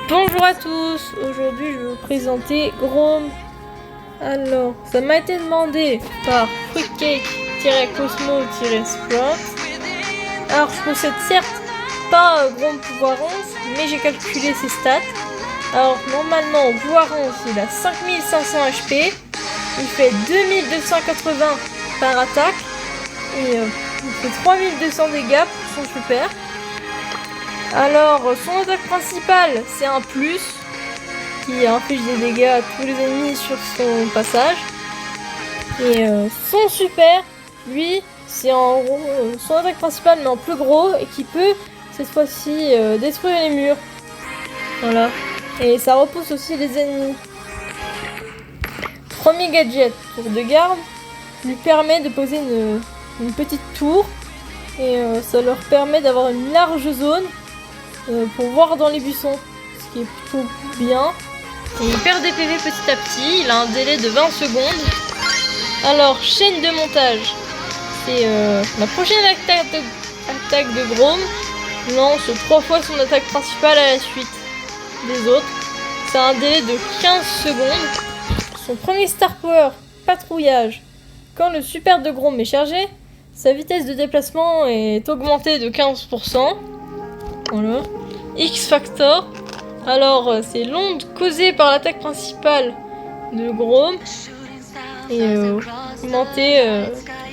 Bonjour à tous, aujourd'hui je vais vous présenter Grom. Alors, ça m'a été demandé par Fruitcake-Cosmo-Sprout. Alors, je possède certes pas Grom pouvoir 11, mais j'ai calculé ses stats. Alors, normalement, au pouvoir 11, il a 5500 HP, il fait 2280 par attaque, et il fait 3200 dégâts pour son super. Alors, son attaque principale, c'est un plus qui inflige des dégâts à tous les ennemis sur son passage. Et son super, lui, c'est en gros son attaque principale mais en plus gros et qui peut cette fois-ci détruire les murs. Voilà. Et ça repousse aussi les ennemis. Premier gadget, tour de garde, lui permet de poser une petite tour et ça leur permet d'avoir une large zone pour voir dans les buissons, ce qui est plutôt bien. Et il perd des PV petit à petit, il a un délai de 20 secondes. Alors, chaîne de montage, c'est la prochaine attaque de Grom lance 3 fois son attaque principale à la suite des autres. C'est un délai de 15 secondes. Son premier star power, patrouillage. Quand le super de Grom est chargé, sa vitesse de déplacement est augmentée de 15%. Voilà. X-Factor, alors c'est l'onde causée par l'attaque principale de Grom et augmentée,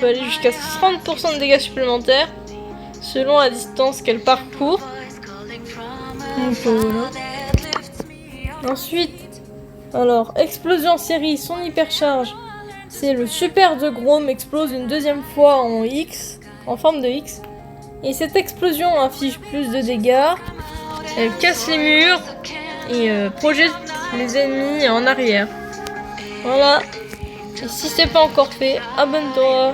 peut aller jusqu'à 30% de dégâts supplémentaires selon la distance qu'elle parcourt. Donc, voilà. Ensuite, alors explosion en série, son hypercharge, c'est le super de Grom explose une deuxième fois en X, en forme de X, et cette explosion inflige plus de dégâts. Elle casse les murs et projette les ennemis en arrière. Voilà. Et si c'est pas encore fait, abonne-toi.